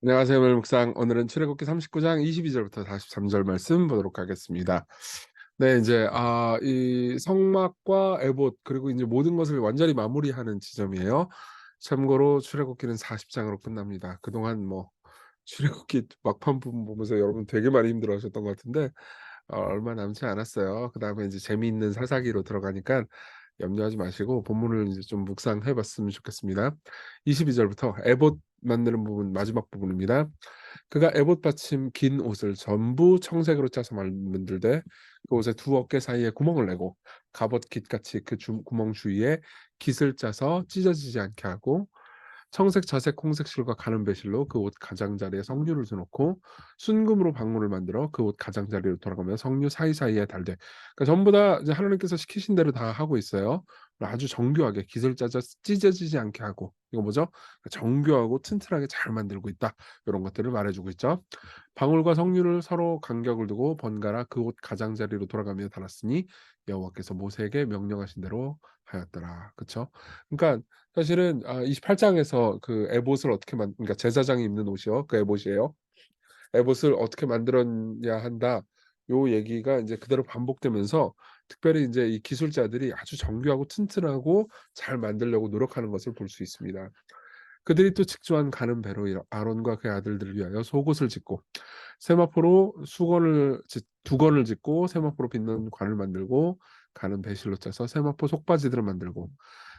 안녕하세요. 오늘 묵상 오늘은 출애굽기 39장 22절부터 43절 말씀 보도록 하겠습니다. 네, 이제 이 성막과 에봇 그리고 이제 모든 것을 완전히 마무리하는 지점이에요. 참고로 출애굽기는 40장으로 끝납니다. 그동안 뭐 출애굽기 막판 부분 보면서 여러분 되게 많이 힘들어하셨던 것 같은데 얼마 남지 않았어요. 그다음에 이제 재미있는 사사기로 들어가니까 염려하지 마시고 본문을 이제 좀 묵상해 봤으면 좋겠습니다. 22절부터 에봇 만드는 부분 마지막 부분입니다. 그가 에봇 받침 긴 옷을 전부 청색으로 짜서 만들되 그 옷의 두 어깨 사이에 구멍을 내고 갑옷 깃같이 그 구멍 주위에 깃을 짜서 찢어지지 않게 하고 청색, 자색, 홍색 실과 가는 배실로 그 옷 가장자리에 성류를 두놓고 순금으로 방울을 만들어 그 옷 가장자리로 돌아가며 성류 사이사이에 달되, 그러니까 전부 다 이제 하나님께서 시키신 대로 다 하고 있어요. 아주 정교하게 깃을 짜서 찢어지지 않게 하고, 이거 뭐죠? 정교하고 튼튼하게 잘 만들고 있다. 이런 것들을 말해주고 있죠. 방울과 성류를 서로 간격을 두고 번갈아 그 옷 가장자리로 돌아가며 달았으니 여호와께서 모세에게 명령하신 대로 하였더라. 그렇죠? 그러니까 사실은 28장에서 그 에봇을 어떻게 그러니까 제사장이 입는 옷이요. 그 에봇이에요. 에봇을 어떻게 만들었냐 한다. 요 얘기가 이제 그대로 반복되면서 특별히 이제 이 기술자들이 아주 정교하고 튼튼하고 잘 만들려고 노력하는 것을 볼 수 있습니다. 그들이 또 직조한 가는 배로 아론과 그의 아들들을 위하여 속옷을 짓고 세마포로 수건을 두 건을 짓고 세마포로 빗는 관을 만들고 가는 배실로 짜서 세마포 속바지들을 만들고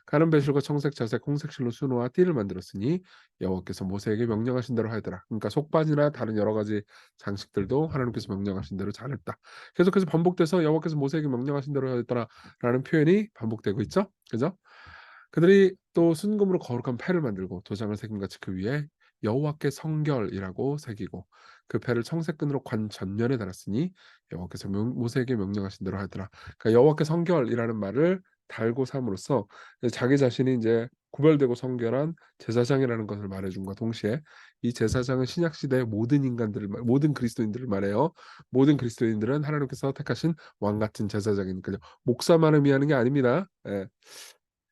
가는 배실과 청색, 자색, 홍색 실로 수노와 띠를 만들었으니 여호와께서 모세에게 명령하신 대로 하더라. 그러니까 속바지나 다른 여러 가지 장식들도 하나님께서 명령하신 대로 잘했다. 계속해서 반복돼서 여호와께서 모세에게 명령하신 대로 하였더라라는 표현이 반복되고 있죠. 그죠? 그들이 또 순금으로 거룩한 패를 만들고 도장을 새김 같이 그 위에 여호와께 성결이라고 새기고 그 패를 청색끈으로 관 전면에 달았으니 여호와께서 모세에게 명령하신 대로 하더라. 그러니까 여호와께 성결이라는 말을 달고 삼으로써 자기 자신이 이제 구별되고 성결한 제사장이라는 것을 말해준과 동시에 이 제사장은 신약 시대의 모든 인간들을 모든 그리스도인들을 말해요. 모든 그리스도인들은 하나님께서 택하신 왕 같은 제사장이니까요. 목사만 의미하는 게 아닙니다. 예.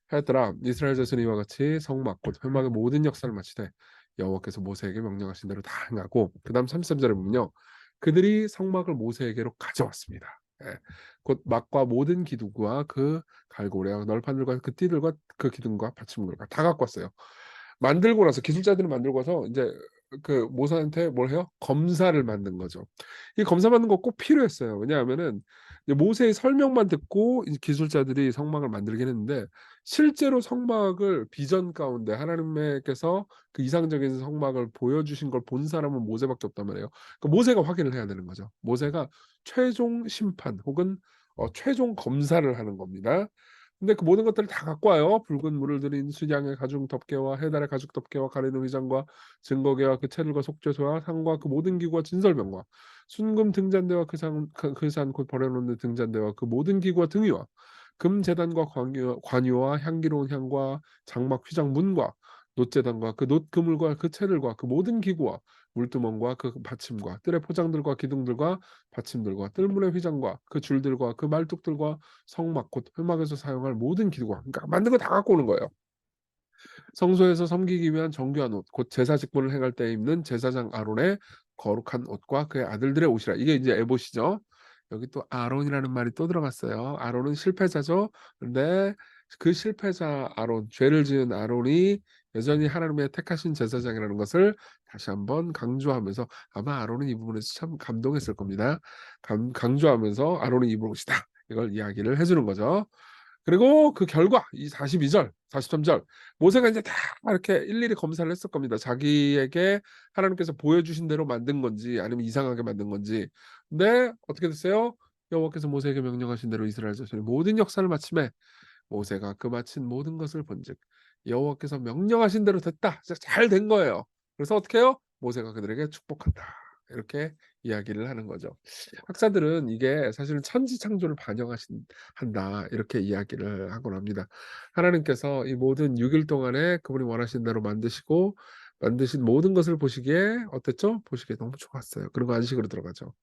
하였더라. 이스라엘 자손이 이와 같이 성막 곧 회막의 모든 역사를 마치되 여호와께서 모세에게 명령하신 대로 다 행하고, 그다음 33절에 보면요. 그들이 성막을 모세에게로 가져왔습니다. 예. 곧 막과 모든 기둥과 그 갈고리와 널판들과 그 띠들과 그 기둥과 받침들과 다 갖고 왔어요. 만들고 나서 기술자들이 만들고 와서 이제 그 모세한테 뭘 해요? 검사를 만든 거죠. 이 검사 받는 거 꼭 필요했어요. 왜냐하면은 이제 모세의 설명만 듣고 이제 기술자들이 성막을 만들긴 했는데 실제로 성막을 비전 가운데 하나님께서 그 이상적인 성막을 보여주신 걸 본 사람은 모세밖에 없단 말이에요. 그 모세가 확인을 해야 되는 거죠. 모세가 최종 심판 혹은 최종 검사를 하는 겁니다. 근데 그 모든 것들을 다 갖고 와요. 붉은 물을 들인 순양의 가죽 덮개와 해달의 가죽 덮개와 가리는 휘장과 증거계와 그 채들과 속죄소와 상과 그 모든 기구와 진설병과 순금 등잔대와 그 산 곧 버려놓는 등잔대와 그 모든 기구와 등위와 금 제단과 관유와 향기로운 향과 장막 휘장 문과 놋제단과 그 놋 그물과 그 채들과 그 모든 기구와 물두멍과 그 받침과 뜰의 포장들과 기둥들과 받침들과 뜰문의 휘장과 그 줄들과 그 말뚝들과 성막 곧 회막에서 사용할 모든 기구와, 그러니까 만든 거 다 갖고 오는 거예요. 성소에서 섬기기 위한 정교한 옷 곧 제사 직분을 행할 때 입는 제사장 아론의 거룩한 옷과 그의 아들들의 옷이라. 이게 이제 에봇이죠. 여기 또 아론이라는 말이 또 들어갔어요. 아론은 실패자죠. 근데 그 실패자 아론, 죄를 지은 아론이 여전히 하나님의 택하신 제사장이라는 것을 다시 한번 강조하면서, 아마 아론은 이 부분에서 참 감동했을 겁니다. 강조하면서 아론이 입을 옷이다, 이걸 이야기를 해 주는 거죠. 그리고 그 결과 이 42절, 43절 모세가 인제 다 이렇게 일일이 검사를 했을 겁니다. 자기에게 하나님께서 보여주신 대로 만든 건지 아니면 이상하게 만든 건지. 근데 어떻게 됐어요? 여호와께서 모세에게 명령하신 대로 이스라엘 자손의 모든 역사를 마침에 모세가 그 마친 모든 것을 본즉 여호와께서 명령하신 대로 됐다. 진짜 잘 된 거예요. 그래서 어떻게 해요? 모세가 그들에게 축복한다. 이렇게 이야기를 하는 거죠. 학자들은 이게 사실은 천지 창조를 반영하신 한다, 이렇게 이야기를 하곤 합니다. 하나님께서 이 모든 6일 동안에 그분이 원하신 대로 만드시고 만드신 모든 것을 보시기에 어땠죠? 보시기에 너무 좋았어요. 그리고 안식으로 들어가죠.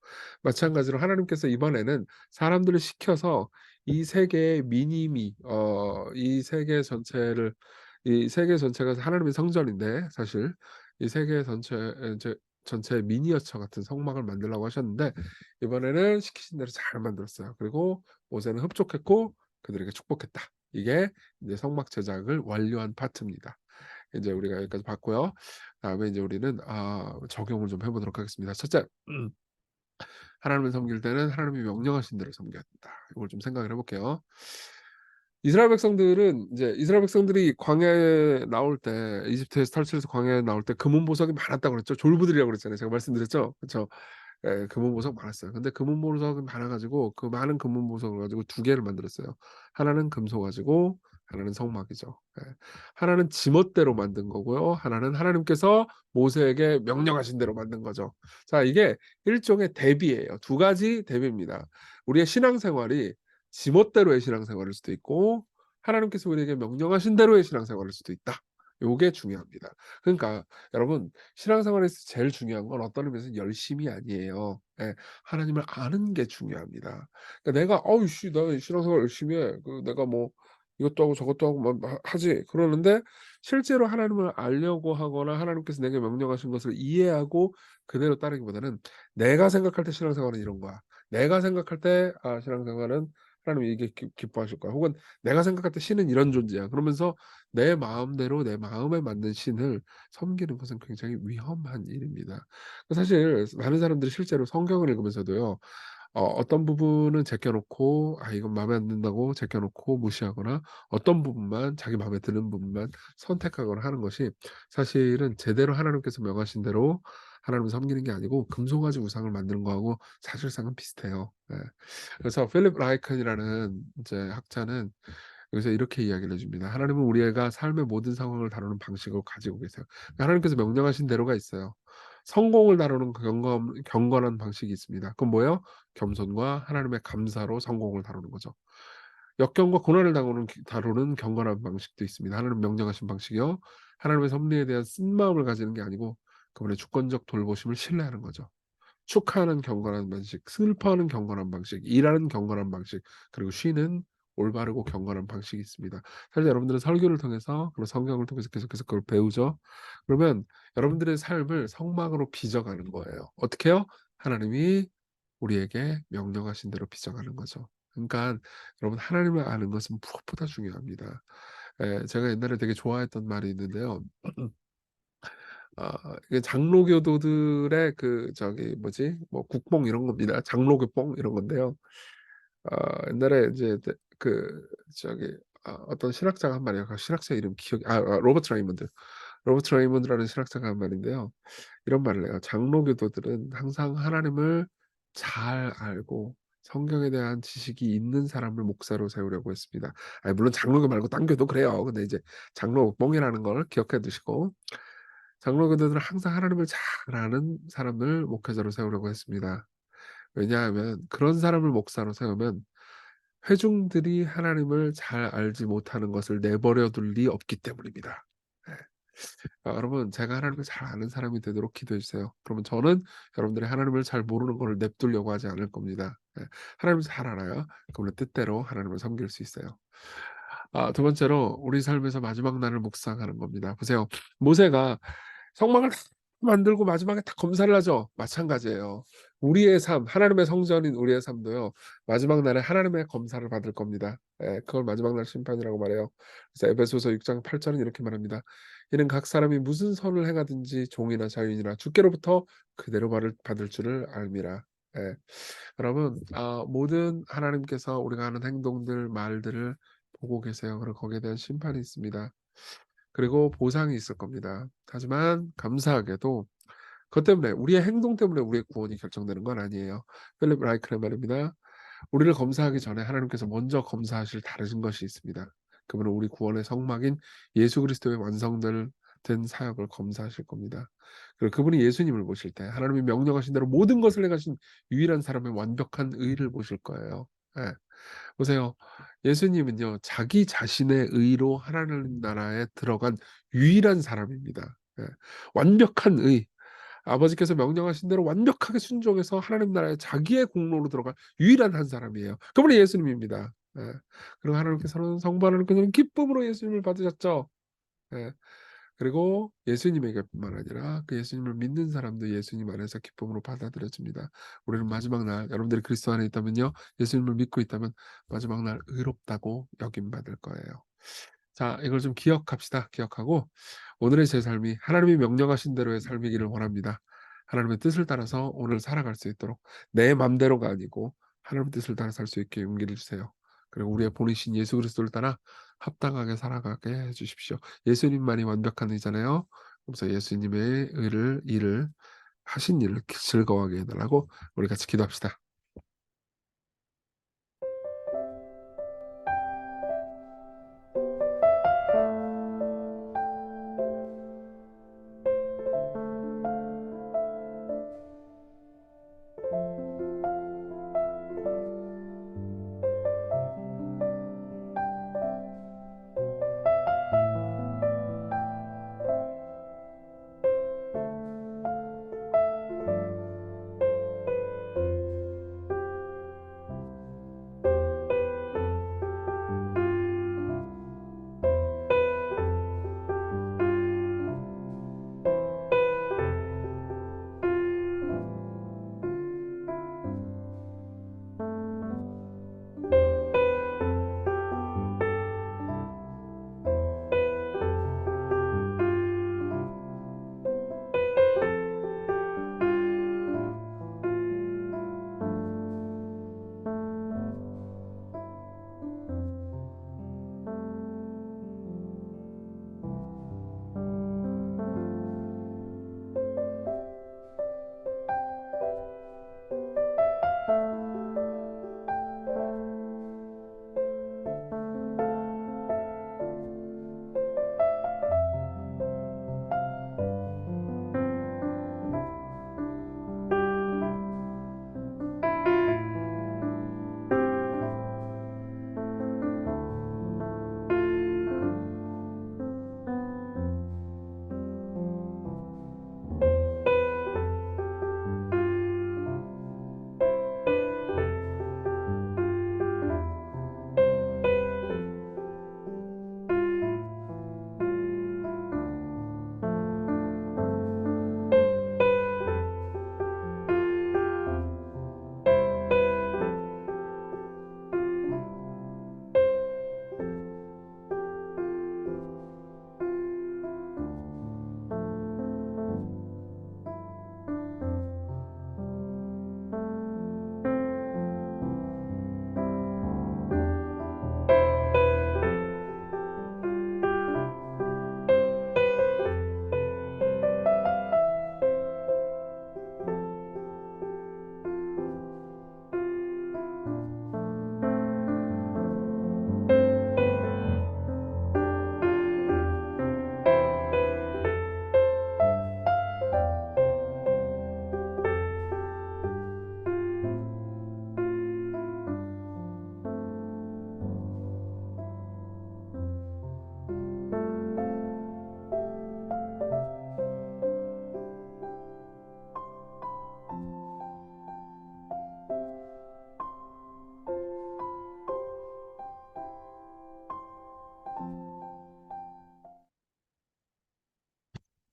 마찬가지로 하나님께서 이번에는 사람들을 시켜서 이 세계의 미니미 이 세계 전체를 이 세계 전체가 하나님의 성전인데 사실 이 세계 전체 이제 전체 미니어처 같은 성막을 만들라고 하셨는데 이번에는 시키신 대로 잘 만들었어요. 그리고 모세는 흡족했고 그들에게 축복했다. 이게 이제 성막 제작을 완료한 파트입니다. 이제 우리가 여기까지 봤고요. 다음에 이제 우리는 적용을 좀 해 보도록 하겠습니다. 첫째, 하나님을 섬길 때는 하나님이 명령하신 대로 섬겨야 된다. 이걸 좀 생각을 해 볼게요. 이스라엘 백성들은 이제 이스라엘 백성들이 광야에 나올 때 이집트에서 탈출해서 광야에 나올 때 금은 보석이 많았다고 그랬죠. 졸부들이라고 그랬잖아요. 제가 말씀드렸죠. 그쵸? 예, 금은 보석 많았어요. 근데 금은 보석이 많아 가지고 그 많은 금은 보석을 가지고 두 개를 만들었어요. 하나는 금소 가지고 하나는 성막이죠. 예. 하나는 지멋대로 만든 거고요. 하나는 하나님께서 모세에게 명령하신 대로 만든 거죠. 자, 이게 일종의 대비예요. 두 가지 대비입니다. 우리의 신앙생활이 지멋대로의 신앙생활일 수도 있고 하나님께서 우리에게 명령하신 대로의 신앙생활일 수도 있다. 요게 중요합니다. 그러니까 여러분 신앙생활에서 제일 중요한 건 어떤 의미에서 열심이 아니에요. 예. 하나님을 아는 게 중요합니다. 그러니까 내가 "어우 씨 나 신앙생활 열심히 해. 내가 뭐 이것도 하고 저것도 하고 막 하지." 그러는데 실제로 하나님을 알려고 하거나 하나님께서 내게 명령하신 것을 이해하고 그대로 따르기보다는 내가 생각할 때 신앙생활은 이런 거야. 내가 생각할 때 신앙생활은 하나님이 이게 기뻐하실 거야. 혹은 내가 생각할 때 신은 이런 존재야. 그러면서 내 마음대로 내 마음에 맞는 신을 섬기는 것은 굉장히 위험한 일입니다. 사실 많은 사람들이 실제로 성경을 읽으면서도요. 어떤 부분은 제껴 놓고 이건 마음에 안 든다고 제껴 놓고 무시하거나 어떤 부분만 자기 마음에 드는 부분만 선택하거나 하는 것이 사실은 제대로 하나님께서 명하신 대로 하나님을 섬기는 게 아니고 금송아지 우상을 만드는 거하고 사실상은 비슷해요. 예. 그래서 필립 라이컨이라는 이제 학자는 여기서 이렇게 이야기를 해 줍니다. 하나님은 우리가 삶의 모든 상황을 다루는 방식을 가지고 계세요. 그러니까 하나님께서 명령하신 대로가 있어요. 성공을 다루는 경건한 방식이 있습니다. 그건 뭐예요? 겸손과 하나님의 감사로 성공을 다루는 거죠. 역경과 고난을 다루는 경건한 방식도 있습니다. 하나님 명령하신 방식이요. 하나님의 섭리에 대한 쓴마음을 가지는 게 아니고 그분의 주권적 돌보심을 신뢰하는 거죠. 축하하는 경건한 방식, 슬퍼하는 경건한 방식, 일하는 경건한 방식, 그리고 쉬는 올바르고 경건한 방식이 있습니다. 사실 여러분들은 설교를 통해서 그리고 성경을 통해서 계속해서 그걸 배우죠. 그러면 여러분들의 삶을 성막으로 빚어가는 거예요. 어떻게요? 하나님이 우리에게 명령하신 대로 빚어가는 거죠. 그러니까 여러분 하나님을 아는 것은 무엇보다 중요합니다. 제가 옛날에 되게 좋아했던 말이 있는데요. 이게 장로교도들의 저기 뭐지? 뭐 국뽕 이런 겁니다. 장로교뽕 이런 건데요. 옛날에 이제 저기 어떤 신학자가 한 말이에요. 그 신학자 이름 기억이 로버트 레이먼드. 로버트 레이먼드라는 신학자가 한 말인데요. 이런 말을 해요. "장로교도들은 항상 하나님을 잘 알고 성경에 대한 지식이 있는 사람을 목사로 세우려고 했습니다." 물론 장로교 말고 딴 교도 그래요. 근데 이제 장로뽕이라는 걸 기억해 두시고 장로교도들은 항상 하나님을 잘 아는 사람을 목회자로 세우려고 했습니다. 왜냐하면 그런 사람을 목사로 세우면 회중들이 하나님을 잘 알지 못하는 것을 내버려 둘 리 없기 때문입니다. 예. 여러분 제가 하나님을 잘 아는 사람이 되도록 기도해 주세요. 그러면 저는 여러분들이 하나님을 잘 모르는 거를 냅두려고 하지 않을 겁니다. 예. 하나님을 잘 알아야 그분의 뜻대로 하나님을 섬길 수 있어요. 두 번째로 우리 삶에서 마지막 날을 묵상하는 겁니다. 보세요. 모세가 성막을 다 만들고 마지막에 다 검사를 하죠. 마찬가지예요. 우리의 삶, 하나님의 성전인 우리의 삶도요. 마지막 날에 하나님의 검사를 받을 겁니다. 그걸 마지막 날 심판이라고 말해요. 그래서 에베소서 6장 8절은 이렇게 말합니다. 이는 각 사람이 무슨 선을 행하든지 종이나 자유인이나 주께로부터 그대로 받을 줄을 알미라. 예. 여러분 모든 하나님께서 우리가 하는 행동들, 말들을 보고 계세요. 그리고 거기에 대한 심판이 있습니다. 그리고 보상이 있을 겁니다. 하지만 감사하게도 그것 때문에 우리의 행동 때문에 우리의 구원이 결정되는 건 아니에요. 필립 라이크의 말입니다. 우리를 검사하기 전에 하나님께서 먼저 검사하실 다른 것이 있습니다. 그분은 우리 구원의 성막인 예수 그리스도의 된 사역을 검사하실 겁니다. 그리고 그분이 예수님을 보실 때 하나님이 명령하신 대로 모든 것을 행하신 유일한 사람의 완벽한 의를 보실 거예요. 예. 보세요. 예수님은요. 자기 자신의 의로 하나님 나라에 들어간 유일한 사람입니다. 예. 완벽한 의. 아버지께서 명령하신 대로 완벽하게 순종해서 하나님 나라에 자기의 공로로 들어간 유일한 한 사람이에요. 그분이 예수님입니다. 예. 그리고 하나님께서는 성부 하나님께서는 기쁨으로 예수님을 받으셨죠. 예. 그리고 예수님에게뿐만 아니라 그 예수님을 믿는 사람도 예수님 안에서 기쁨으로 받아들여집니다. 우리는 마지막 날 여러분들이 그리스도 안에 있다면요. 예수님을 믿고 있다면 마지막 날 의롭다고 여김받을 거예요. 자, 이걸 좀 기억합시다. 기억하고 오늘의 제 삶이 하나님이 명령하신 대로의 삶이기를 원합니다. 하나님의 뜻을 따라서 오늘 살아갈 수 있도록 내 맘대로가 아니고 하나님의 뜻을 따라 살 수 있게 용기를 주세요. 그리고 우리의 본이신 예수 그리스도를 따라 합당하게 살아가게 해 주십시오. 예수님만이 완벽한 의잖아요. 그래서 예수님의 의를 일을 하신 일을 즐거워하게 해 달라고 우리 같이 기도합시다.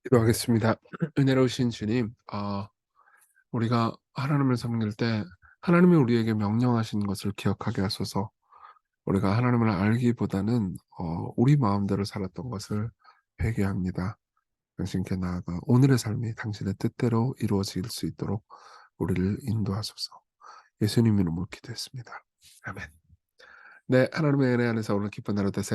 기도하겠습니다. 은혜로우신 주님, 우리가 하나님을 섬길 때 하나님이 우리에게 명령하신 것을 기억하게 하소서. 우리가 하나님을 알기보다는 우리 마음대로 살았던 것을 회개합니다. 당신께 나아가 오늘의 삶이 당신의 뜻대로 이루어질 수 있도록 우리를 인도하소서. 예수님 이름으로 기도했습니다. 아멘. 네, 하나님의 은혜 안에서 오늘 기쁜 하루 되세요.